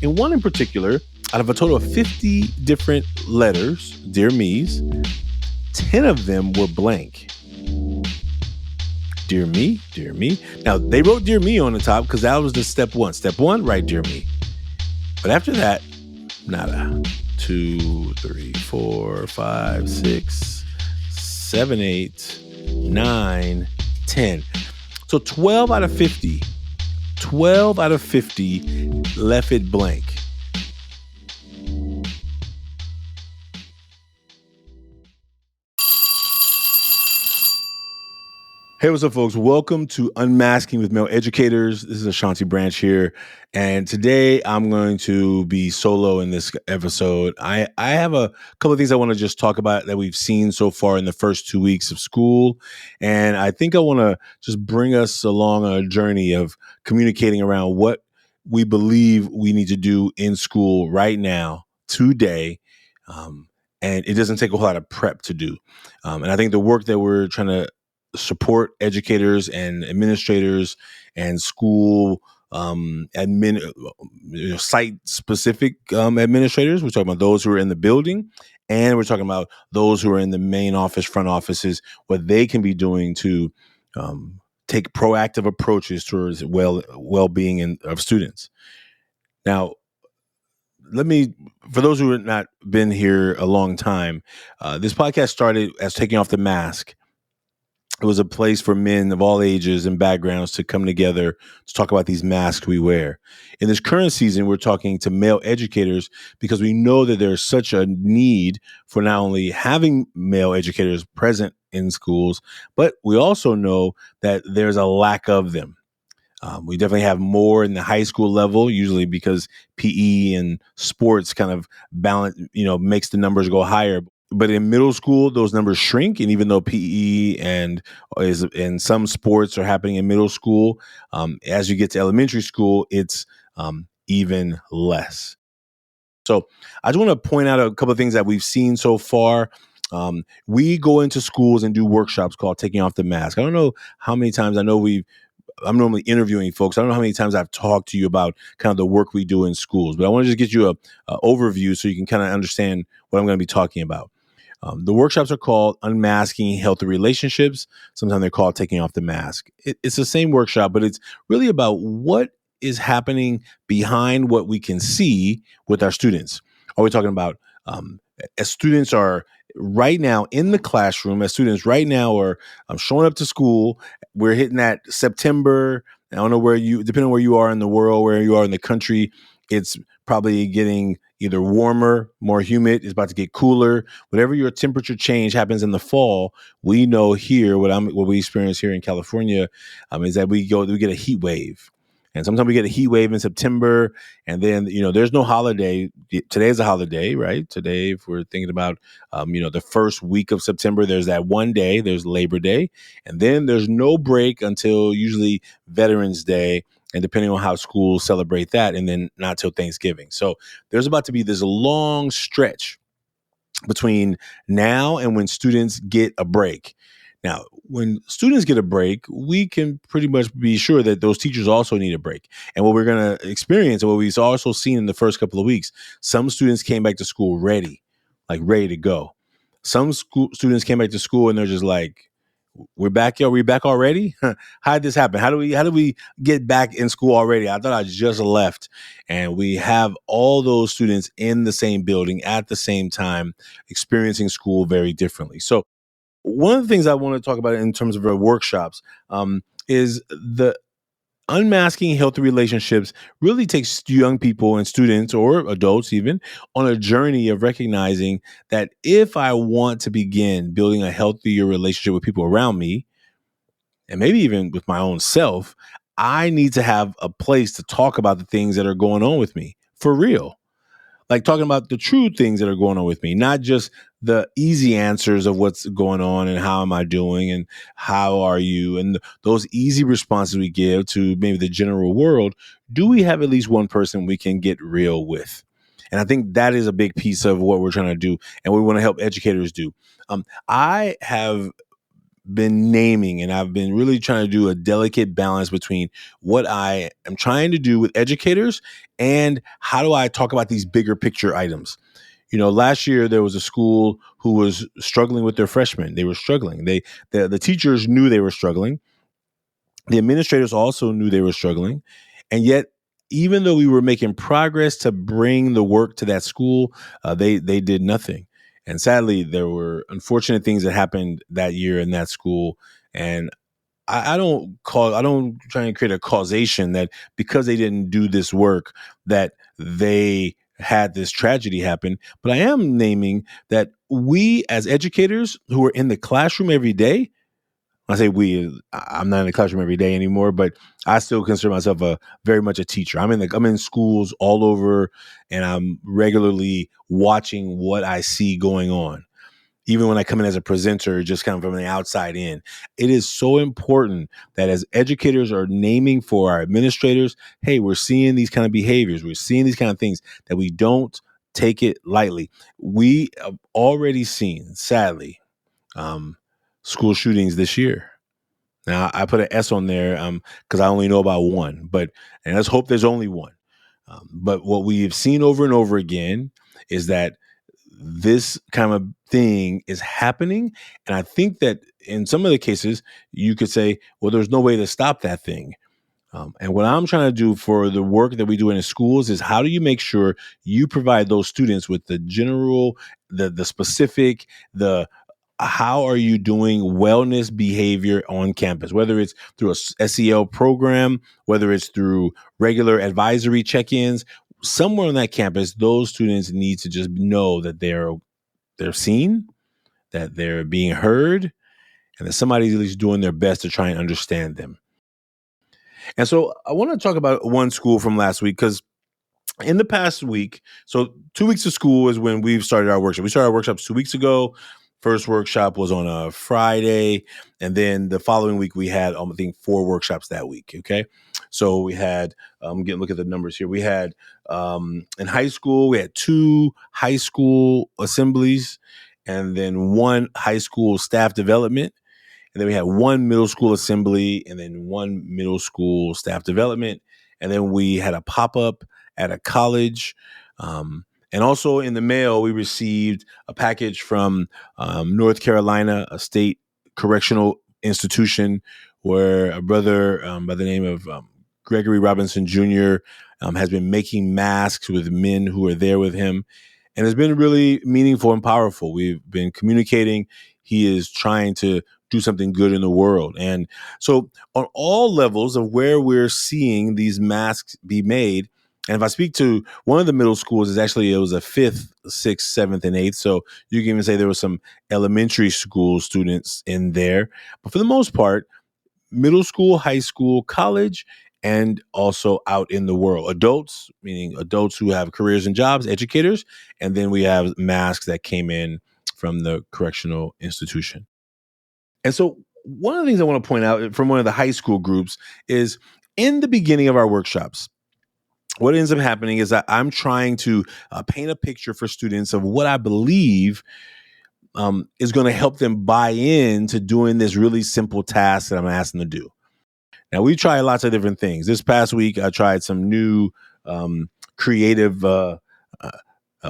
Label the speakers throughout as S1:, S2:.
S1: In one in particular, out of a total of 50 different letters, Dear Me's, 10 of them were blank. Dear me, dear me. Now, they wrote Dear Me on the top because that was the step one. Step one, write Dear Me. But after that, nada. 2, 3, 4, 5, 6, 7, 8, 9, 10. So 12 out of 50 left it blank. Hey, what's up, folks? Welcome to Unmasking with Male Educators. This is Ashanti Branch here. And today I'm going to be solo in this episode. I have a couple of things I want to just talk about that we've seen so far in the first 2 weeks of school. And I think I want to just bring us along on a journey of communicating around what we believe we need to do in school right now, today. And it doesn't take a whole lot of prep to do. And I think the work that we're trying to support educators and administrators and school site specific administrators. We're talking about those who are in the building, and we're talking about those who are in the main office, front offices, what they can be doing to take proactive approaches towards well-being of students. Now, for those who have not been here a long time, this podcast started as Taking Off the Mask. It was a place for men of all ages and backgrounds to come together to talk about these masks we wear. In this current season, we're talking to male educators because we know that there's such a need for not only having male educators present in schools, but we also know that there's a lack of them. We definitely have more in the high school level, usually because PE and sports kind of balance, makes the numbers go higher. But in middle school, those numbers shrink. And even though PE and some sports are happening in middle school, as you get to elementary school, it's even less. So I just want to point out a couple of things that we've seen so far. We go into schools and do workshops called Taking Off the Mask. I don't know how many times I'm normally interviewing folks. I don't know how many times I've talked to you about kind of the work we do in schools, but I want to just get you a overview so you can kind of understand what I'm going to be talking about. The workshops are called Unmasking Healthy Relationships. Sometimes they're called Taking Off the Mask. It's the same workshop, but it's really about what is happening behind what we can see with our students. Are we talking about as students are right now in the classroom, as students right now are showing up to school, we're hitting that September. I don't know depending on where you are in the world, where you are in the country, it's probably getting either warmer, more humid, it's about to get cooler. Whatever your temperature change happens in the fall, we know here, what we experience here in California is that we get a heat wave. And sometimes we get a heat wave in September, and then, there's no holiday. Today's a holiday, right? Today, if we're thinking about, the first week of September, there's that one day, there's Labor Day, and then there's no break until usually Veterans Day, and depending on how schools celebrate that, and then not till Thanksgiving. So there's about to be this long stretch between now and when students get a break. Now, when students get a break, we can pretty much be sure that those teachers also need a break. And what we're going to experience, and what we've also seen in the first couple of weeks, some students came back to school ready to go. Some students came back to school and they're just like, we're back, yo. We back already? How did this happen? How do we get back in school already? I thought I just left. And we have all those students in the same building at the same time, experiencing school very differently. So one of the things I want to talk about in terms of our workshops is the Unmasking Healthy Relationships really takes young people and students, or adults even, on a journey of recognizing that if I want to begin building a healthier relationship with people around me, and maybe even with my own self, I need to have a place to talk about the things that are going on with me for real. Like talking about the true things that are going on with me, not just the easy answers of what's going on and how am I doing and how are you, and those easy responses we give to maybe the general world. Do we have at least one person we can get real with? And I think that is a big piece of what we're trying to do and what we want to help educators do. I have been naming, and I've been really trying to do a delicate balance between what I am trying to do with educators and how do I talk about these bigger picture items. Last year there was a school who was struggling with their freshmen. They were struggling. The teachers knew they were struggling. The administrators also knew they were struggling. And yet, even though we were making progress to bring the work to that school, they did nothing. And sadly, there were unfortunate things that happened that year in that school. And I don't try and create a causation that because they didn't do this work that they had this tragedy happen. But I am naming that we as educators who are in the classroom every day, I say we, I'm not in the classroom every day anymore, but I still consider myself very much a teacher. I'm in schools all over, and I'm regularly watching what I see going on. Even when I come in as a presenter, just kind of from the outside in, it is so important that as educators are naming for our administrators, hey, we're seeing these kind of behaviors, we're seeing these kind of things, that we don't take it lightly. We have already seen, sadly, um, school shootings this year. Now I put an S on there because I only know about one, and let's hope there's only one. But what we've seen over and over again is that this kind of thing is happening. And I think that in some of the cases, you could say, well, there's no way to stop that thing. And what I'm trying to do for the work that we do in the schools is how do you make sure you provide those students with the general, the specific, the how are you doing wellness behavior on campus, whether it's through a SEL program, whether it's through regular advisory check-ins, somewhere on that campus, those students need to just know that they're seen, that they're being heard, and that somebody's at least doing their best to try and understand them. And so I want to talk about one school from last week because in the past week, so 2 weeks of school is when we've started our workshop. We started our workshops 2 weeks ago. First workshop was on a Friday. And then the following week, we had, I think, 4 workshops that week. Okay. So we had, look at the numbers here. We had, in high school, we had 2 high school assemblies and then 1 high school staff development. And then we had 1 middle school assembly and then 1 middle school staff development. And then we had a pop-up at a college. And also in the mail, we received a package from North Carolina, a state correctional institution, where a brother by the name of Gregory Robinson Jr. Has been making masks with men who are there with him. And it's been really meaningful and powerful. We've been communicating. He is trying to do something good in the world. And so on all levels of where we're seeing these masks be made, and if I speak to one of the middle schools, it was a 5th, 6th, 7th, and 8th. So you can even say there were some elementary school students in there. But for the most part, middle school, high school, college, and also out in the world. Adults, meaning adults who have careers and jobs, educators. And then we have masks that came in from the correctional institution. And so one of the things I want to point out from one of the high school groups is in the beginning of our workshops, what ends up happening is that I'm trying to paint a picture for students of what I believe is going to help them buy in to doing this really simple task that I'm asking them to do. Now, we try lots of different things. This past week, I tried some new creative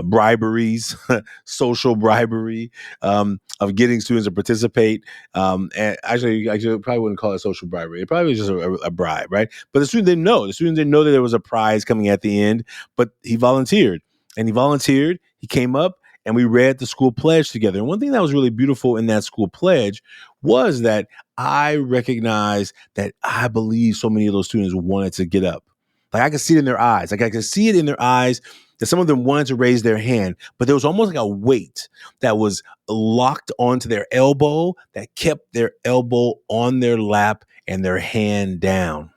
S1: briberies, social bribery of getting students to participate. And actually, probably wouldn't call it social bribery. It probably was just a bribe, right? But the student didn't know. The student didn't know that there was a prize coming at the end, but he volunteered. He came up, and we read the school pledge together. And one thing that was really beautiful in that school pledge was that I recognized that I believe so many of those students wanted to get up. Like I could see it in their eyes. Like I could see it in their eyes that some of them wanted to raise their hand, but there was almost like a weight that was locked onto their elbow that kept their elbow on their lap and their hand down.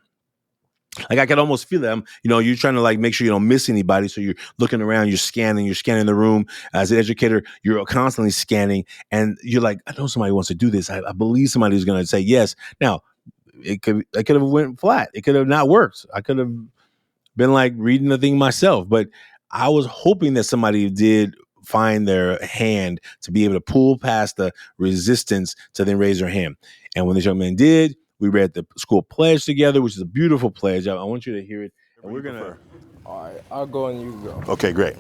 S1: Like I could almost feel them, you're trying to like make sure you don't miss anybody. So you're looking around, you're scanning the room. As an educator, you're constantly scanning and you're like, I know somebody wants to do this. I believe somebody's going to say yes. Now I could have went flat. It could have not worked. I could have been like reading the thing myself, but I was hoping that somebody did find their hand to be able to pull past the resistance to then raise their hand. And when this young man did, we read the school pledge together, which is a beautiful pledge. I want you to hear it. And we're going to.
S2: All right, I'll go and you go.
S1: Okay, great.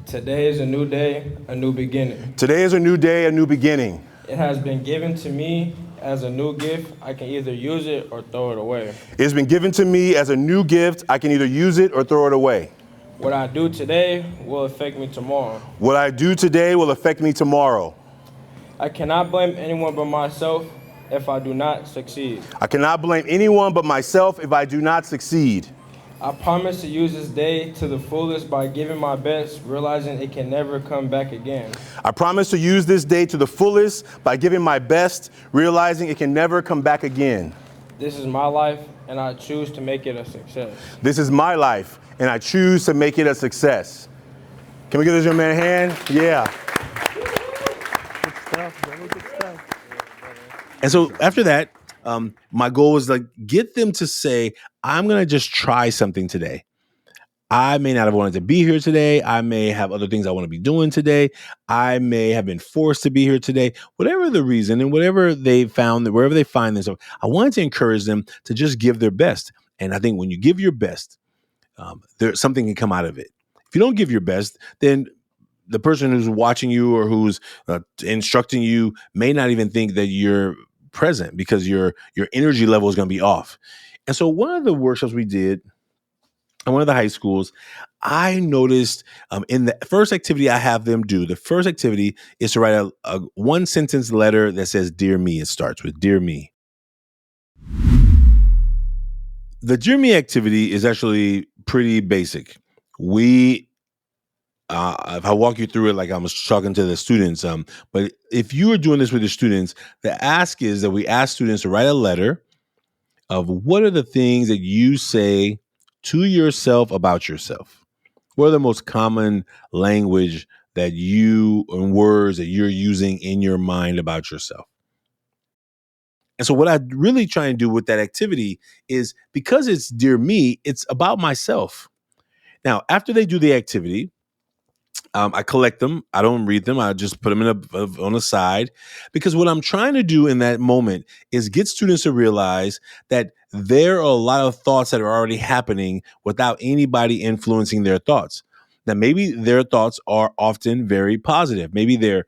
S2: Today is a new day, a new beginning.
S1: Today is a new day, a new beginning.
S2: It has been given to me as a new gift. I can either use it or throw it away.
S1: It has been given to me as a new gift. I can either use it or throw it away.
S2: What I do today will affect me tomorrow.
S1: What I do today will affect me tomorrow.
S2: I cannot blame anyone but myself if I do not succeed.
S1: I cannot blame anyone but myself if I do not succeed.
S2: I promise to use this day to the fullest by giving my best, realizing it can never come back again.
S1: I promise to use this day to the fullest by giving my best, realizing it can never come back again.
S2: This is my life, and I choose to make it a success.
S1: This is my life, and I choose to make it a success. Can we give this young man a hand? Yeah. Good stuff, brother. Good stuff. And so after that, my goal was like get them to say, I'm going to just try something today. I may not have wanted to be here today. I may have other things I want to be doing today. I may have been forced to be here today. Whatever the reason and whatever they found, wherever they find themselves, I wanted to encourage them to just give their best. And I think when you give your best, there's something can come out of it. If you don't give your best, then the person who's watching you or who's instructing you may not even think that you're present because your energy level is going to be off. And so one of the workshops we did in one of the high schools, I noticed in the first activity I have them do, the first activity is to write a one sentence letter that says, "Dear me." It starts with "Dear me." The "Dear me" activity is actually pretty basic. If I walk you through it like I was talking to the students, but if you are doing this with your students, the ask is that we ask students to write a letter of what are the things that you say to yourself about yourself. What are the most common language that you and words that you're using in your mind about yourself? And so what I really try and do with that activity is because it's "Dear me," it's about myself. Now, after they do the activity, I collect them. I don't read them. I just put them on a side because what I'm trying to do in that moment is get students to realize that there are a lot of thoughts that are already happening without anybody influencing their thoughts. Now, maybe their thoughts are often very positive. Maybe their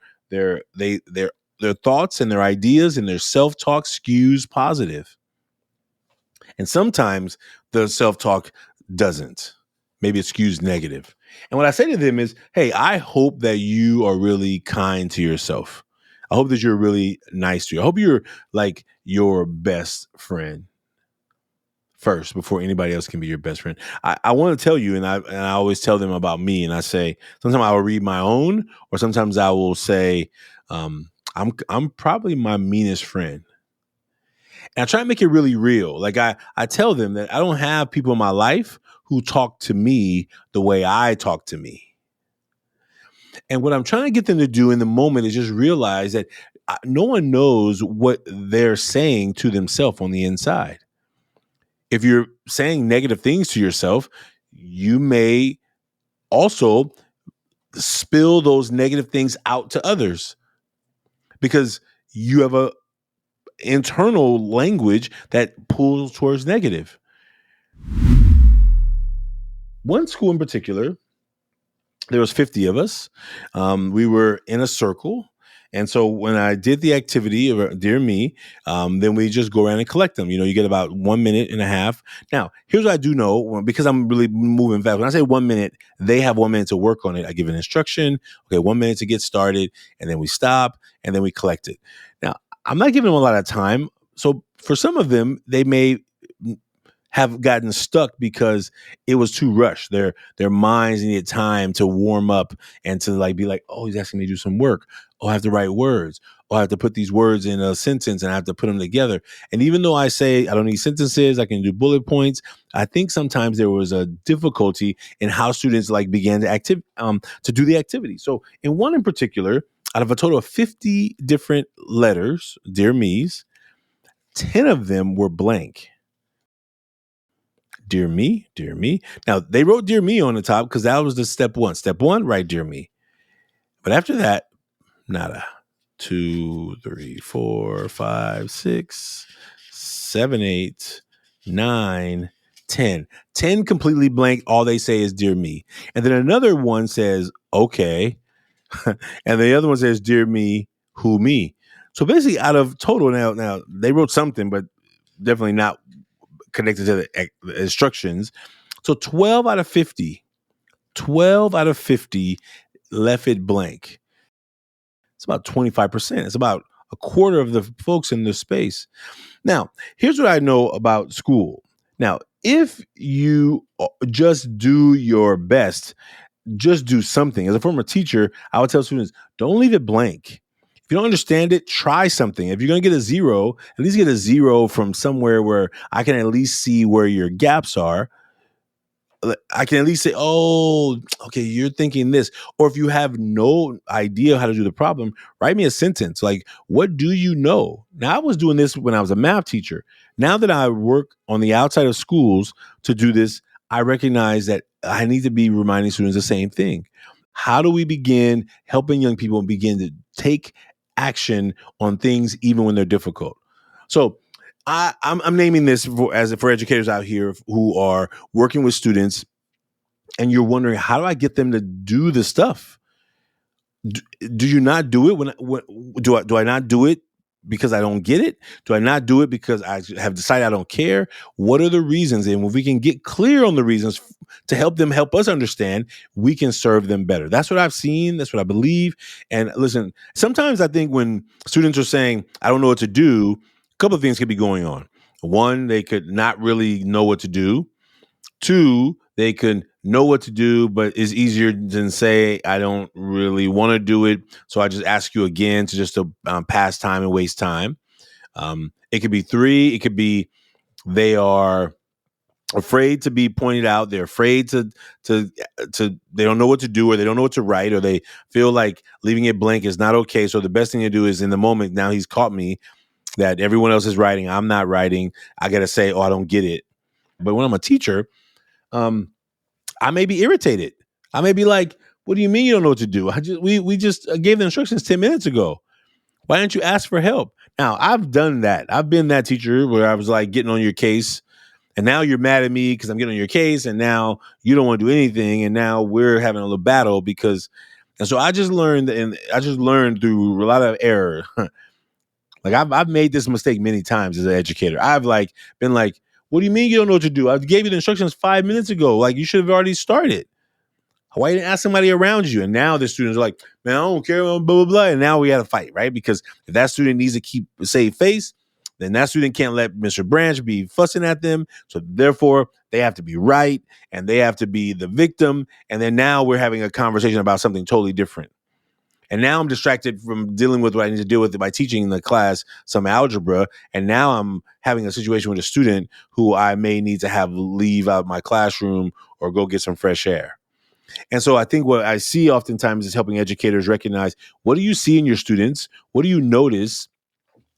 S1: thoughts and their ideas and their self-talk skews positive. And sometimes the self-talk doesn't. Maybe it skews negative. And what I say to them is, hey, I hope that you are really kind to yourself. I hope that you're really nice to you. I hope you're like your best friend first before anybody else can be your best friend. I want to tell you, and I always tell them about me, and I say, sometimes I will read my own, or sometimes I will say, I'm probably my meanest friend. And I try to make it really real. Like I tell them that I don't have people in my life who talk to me the way I talk to me. And what I'm trying to get them to do in the moment is just realize that no one knows what they're saying to themselves on the inside. If you're saying negative things to yourself, you may also spill those negative things out to others because you have a internal language that pulls towards negative. One school in particular, there was 50 of us. We were in a circle. And so when I did the activity of "Dear me," then we just go around and collect them. You get about 1 minute and a half. Now, here's what I do know, because I'm really moving fast. When I say 1 minute, they have 1 minute to work on it. I give an instruction. Okay, 1 minute to get started. And then we stop and then we collect it. Now, I'm not giving them a lot of time. So for some of them, they may have gotten stuck because it was too rushed. Their minds needed time to warm up and to be like, oh, he's asking me to do some work. Oh, I have to write words. Oh, I have to put these words in a sentence and I have to put them together. And even though I say I don't need sentences, I can do bullet points. I think sometimes there was a difficulty in how students began to do the activity. So in one in particular, out of a total of 50 different letters, "Dear me's," 10 of them were blank. "Dear me, dear me." Now, they wrote "Dear me" on the top because that was the step one. Step one, write "Dear me." But after that, nada. 2, 3, 4, 5, 6, 7, 8, 9, 10. 10 completely blank. All they say is dear me. And then another one says, okay. And the other one says, dear me, who me? So basically, out of total, now they wrote something, but definitely not connected to the instructions. So 12 out of 50, 12 out of 50 left it blank. It's about 25%. It's about a quarter of the folks in the space. Now, here's what I know about school. Now, if you just do your best, just do something. As a former teacher, I would tell students, don't leave it blank. If you don't understand it, try something. If you're going to get a zero, at least get a zero from somewhere where I can at least see where your gaps are. I can at least say, oh, okay, you're thinking this. Or if you have no idea how to do the problem, write me a sentence like, what do you know? Now, I was doing this when I was a math teacher. Now that I work on the outside of schools to do this, I recognize that I need to be reminding students the same thing. How do we begin helping young people begin to take action on things even when they're difficult? So, I'm naming this for educators out here who are working with students, and you're wondering, how do I get them to do the stuff? Do you not do it when do I not do it because I don't get it? Do I not do it because I have decided I don't care? What are the reasons? And if we can get clear on the reasons to help them help us understand, we can serve them better. That's what I've seen. That's what I believe. And listen, sometimes I think when students are saying, I don't know what to do, a couple of things could be going on. One, they could not really know what to do. Two, they could know what to do, but it's easier than say, I don't really want to do it. So I just ask you again to just pass time and waste time. It could be three. It could be they are afraid to be pointed out. They're afraid to they don't know what to do, or they don't know what to write, or they feel like leaving it blank is not okay. So the best thing to do is in the moment, now he's caught me that everyone else is writing, I'm not writing. I got to say, oh, I don't get it. But when I'm a teacher, I may be irritated. I may be like, what do you mean you don't know what to do? We just gave the instructions 10 minutes ago. Why didn't you ask for help? Now, I've done that. I've been that teacher where I was like getting on your case, and now you're mad at me because I'm getting on your case, and now you don't want to do anything, and now we're having a little battle because. And so I just learned, and I just learned through a lot of error. Like I've made this mistake many times as an educator. I've like been like, what do you mean you don't know what to do? I gave you the instructions 5 minutes ago. Like you should have already started. Why didn't ask somebody around you? And now the students are like, man, I don't care, blah, blah, blah. And now we got to fight, right? Because if that student needs to keep a safe face, then that student can't let Mr. Branch be fussing at them. So therefore, they have to be right, and they have to be the victim. And then now we're having a conversation about something totally different. And now I'm distracted from dealing with what I need to deal with by teaching the class some algebra. And now I'm having a situation with a student who I may need to have leave out my classroom or go get some fresh air. And so I think what I see oftentimes is helping educators recognize, what do you see in your students? What do you notice?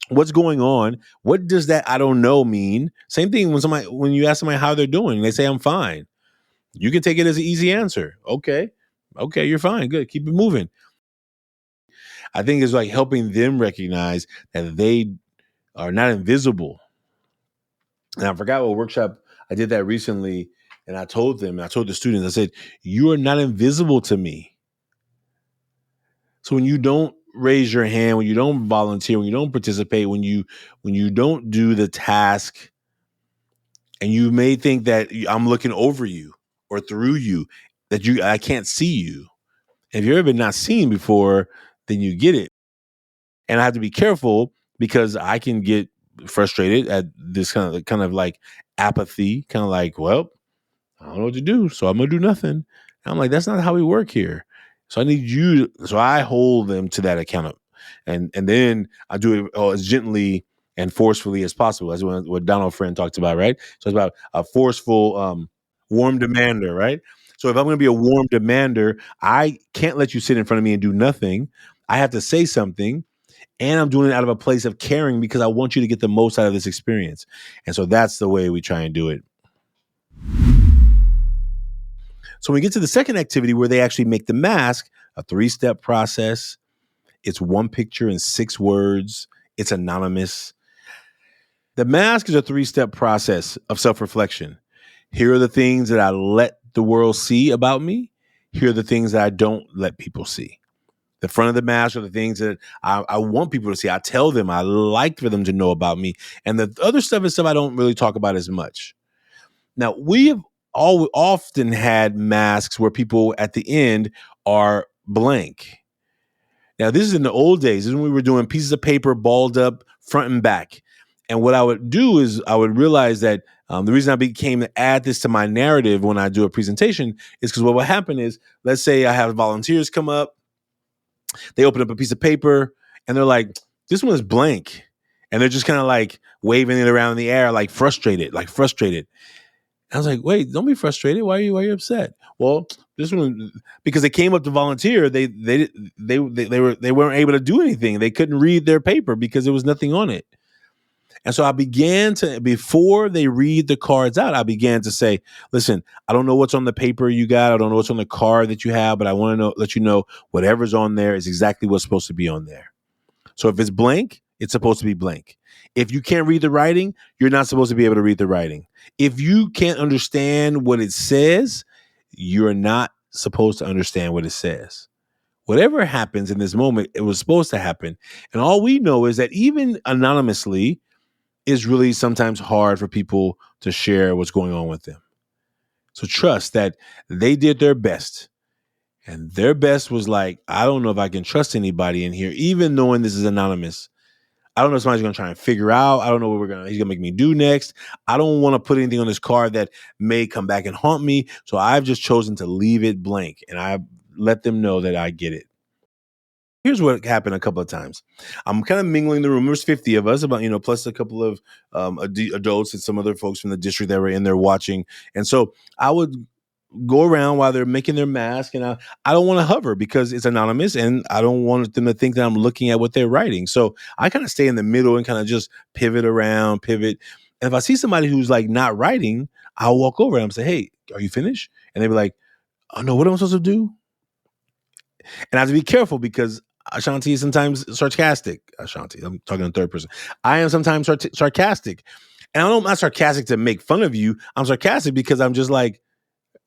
S1: What's going on? What does that I don't know mean? Same thing when you ask somebody how they're doing, and they say I'm fine. You can take it as an easy answer. Okay. Okay, you're fine. Good. Keep it moving. I think it's like helping them recognize that they are not invisible. And I forgot what workshop I did that recently. And I told the students, I said, you are not invisible to me. So when you don't raise your hand, when you don't volunteer, when you don't participate, when you don't do the task, and you may think that I'm looking over you or through you, that I can't see you. If you've ever been not seen before, then you get it. And I have to be careful because I can get frustrated at this kind of like apathy, kind of like, well, I don't know what to do, so I'm gonna do nothing. And I'm like, that's not how we work here. So I need you. So I hold them to that account, and then I do it as gently and forcefully as possible. That's what Donald Friend talked about, right? So it's about a forceful, warm demander, right? So if I'm going to be a warm demander, I can't let you sit in front of me and do nothing. I have to say something, and I'm doing it out of a place of caring because I want you to get the most out of this experience. And so that's the way we try and do it. So when we get to the second activity where they actually make the mask, a 3-step process. It's one picture and 6 words. It's anonymous. The mask is a 3-step process of self-reflection. Here are the things that I let the world see about me. Here are the things that I don't let people see. The front of the mask are the things that I want people to see. I tell them I like for them to know about me. And the other stuff is stuff I don't really talk about as much. Now, we have often had masks where people at the end are blank. Now, this is in the old days. This is when we were doing pieces of paper balled up front and back. And what I would do is I would realize that the reason I became to add this to my narrative when I do a presentation is because what will happen is, let's say I have volunteers come up, they open up a piece of paper, and they're like, this one is blank. And they're just kind of like waving it around in the air, like frustrated. I was like, wait, don't be frustrated. Why are you upset? Well, this one, because they came up to volunteer, they weren't able to do anything. They couldn't read their paper because there was nothing on it. And so I began to, before they read the cards out, I began to say, listen, I don't know what's on the paper you got. I don't know what's on the card that you have, but I want to let you know whatever's on there is exactly what's supposed to be on there. So if it's blank, it's supposed to be blank. If you can't read the writing, you're not supposed to be able to read the writing. If you can't understand what it says, you're not supposed to understand what it says. Whatever happens in this moment, it was supposed to happen. And all we know is that even anonymously is really sometimes hard for people to share what's going on with them. So trust that they did their best. And their best was like, I don't know if I can trust anybody in here, even knowing this is anonymous. I don't know if somebody's going to try and figure out. I don't know what he's going to make me do next. I don't want to put anything on this card that may come back and haunt me. So I've just chosen to leave it blank. And I let them know that I get it. Here's what happened a couple of times. I'm kind of mingling the room. There's 50 of us, about, plus a couple of adults and some other folks from the district that were in there watching. And so I would go around while they're making their mask, and I don't want to hover because it's anonymous and I don't want them to think that I'm looking at what they're writing. So I kind of stay in the middle and kind of just pivot. And if I see somebody who's like not writing, I'll walk over and say, hey, are you finished? And they'll be like, oh no, what am I supposed to do? And I have to be careful because Ashanti is sometimes sarcastic. Ashanti, I'm talking in third person. I am sometimes sarcastic. And I'm not sarcastic to make fun of you. I'm sarcastic because I'm just like,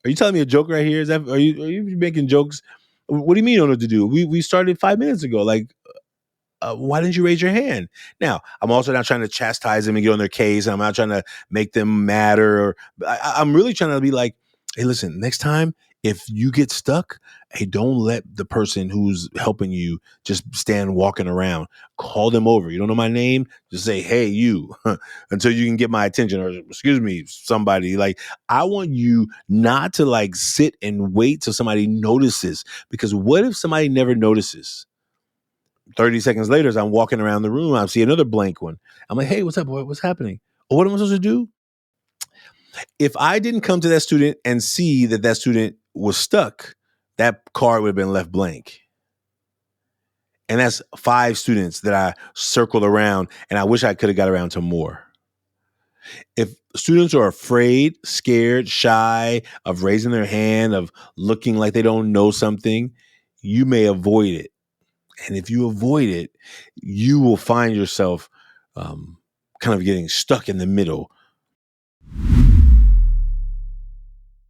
S1: are you telling me a joke right here? Are you making jokes? What do you mean you don't know what to do? We started 5 minutes ago. Like, why didn't you raise your hand? Now, I'm also not trying to chastise them and get on their case. And I'm not trying to make them madder. I'm really trying to be like, hey, listen, next time, if you get stuck, hey, don't let the person who's helping you just stand walking around. Call them over. You don't know my name? Just say, hey, you, until you can get my attention, or excuse me, somebody. Like, I want you not to like sit and wait till somebody notices, because what if somebody never notices? 30 seconds later, as I'm walking around the room, I see another blank one. I'm like, hey, what's up, boy? What's happening? Oh, what am I supposed to do? If I didn't come to that student and see that student was stuck, that card would have been left blank. And that's 5 students that I circled around, and I wish I could have got around to more. If students are afraid, scared, shy of raising their hand, of looking like they don't know something, you may avoid it. And if you avoid it, you will find yourself kind of getting stuck in the middle.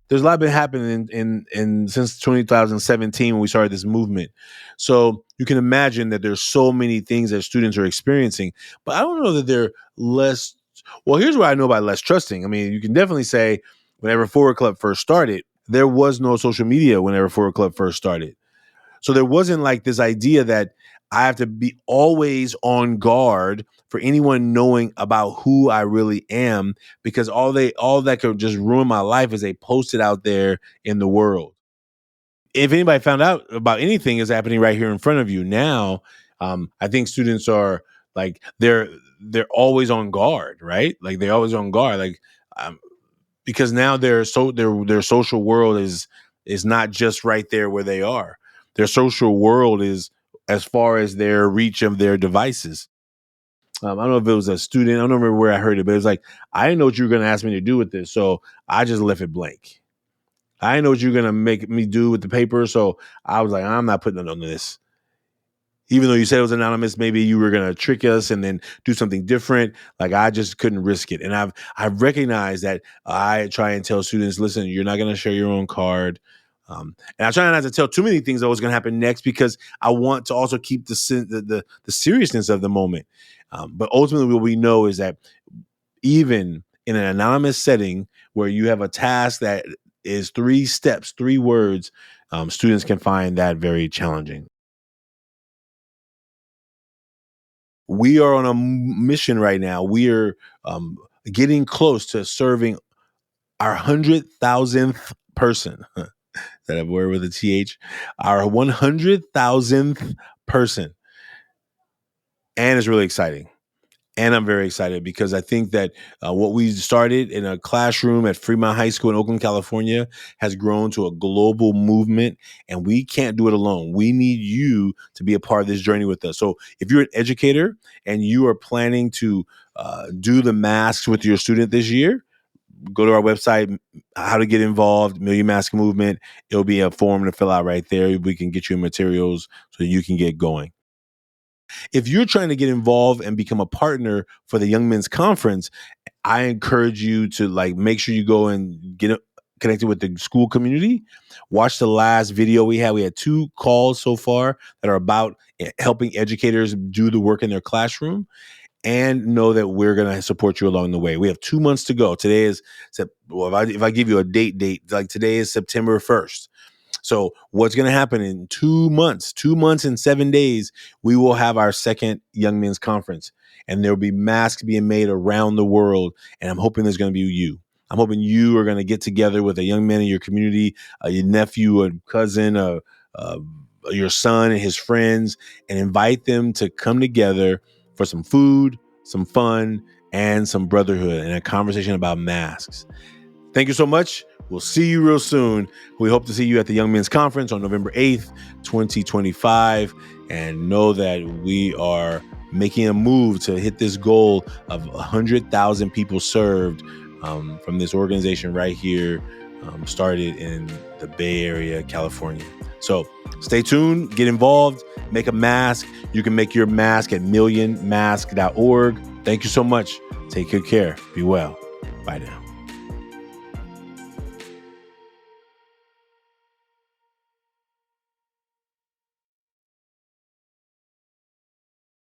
S1: There's a lot been happening in since 2017 when we started this movement. So you can imagine that there's so many things that students are experiencing, but I don't know that they're less. Well, here's what I know about less trusting. I mean, you can definitely say whenever Forward Club first started, there was no social media whenever Forward Club first started. So there wasn't like this idea that I have to be always on guard for anyone knowing about who I really am, because all that could just ruin my life is they post it out there in the world. If anybody found out about anything is happening right here in front of you now, I think students are like they're always on guard, right? Like they're always on guard, like because now their social world is not just right there where they are. Their social world is as far as their reach of their devices. I don't know if it was a student. I don't remember where I heard it, but it was like, I didn't know what you were going to ask me to do with this, so I just left it blank. I know what you're going to make me do with the paper. So I was like, I'm not putting it on this. Even though you said it was anonymous, maybe you were going to trick us and then do something different. Like I just couldn't risk it. And I've recognized that I try and tell students, listen, you're not going to share your own card. And I try not to tell too many things that was going to happen next because I want to also keep the seriousness of the moment. But ultimately, what we know is that even in an anonymous setting where you have a task that is 3 steps, 3 words, students can find that very challenging. We are on a mission right now. We are getting close to serving our 100,000th person. Is that a word with a TH? Our 100,000th person. And it's really exciting. And I'm very excited because I think that what we started in a classroom at Fremont High School in Oakland, California, has grown to a global movement, and we can't do it alone. We need you to be a part of this journey with us. So if you're an educator and you are planning to do the masks with your student this year, go to our website, how to get involved, Million Mask Movement. It'll be a form to fill out right there. We can get you materials so you can get going. If you're trying to get involved and become a partner for the Young Men's Conference, I encourage you to make sure you go and get connected with the school community. Watch the last video we had. We had 2 calls so far that are about helping educators do the work in their classroom, and know that we're going to support you along the way. We have 2 months to go. Today is, if I give you a date, like today is September 1st. So what's going to happen in 2 months, 2 months and 7 days, we will have our second Young Men's Conference, and there'll be masks being made around the world. And I'm hoping there's going to be you. I'm hoping you are going to get together with a young man in your community, your nephew, a cousin, your son and his friends, and invite them to come together for some food, some fun, and some brotherhood and a conversation about masks. Thank you so much. We'll see you real soon. We hope to see you at the Young Men's Conference on November 8th, 2025. And know that we are making a move to hit this goal of 100,000 people served from this organization right here, started in the Bay Area, California. So stay tuned, get involved, make a mask. You can make your mask at millionmask.org. Thank you so much. Take good care. Be well. Bye now.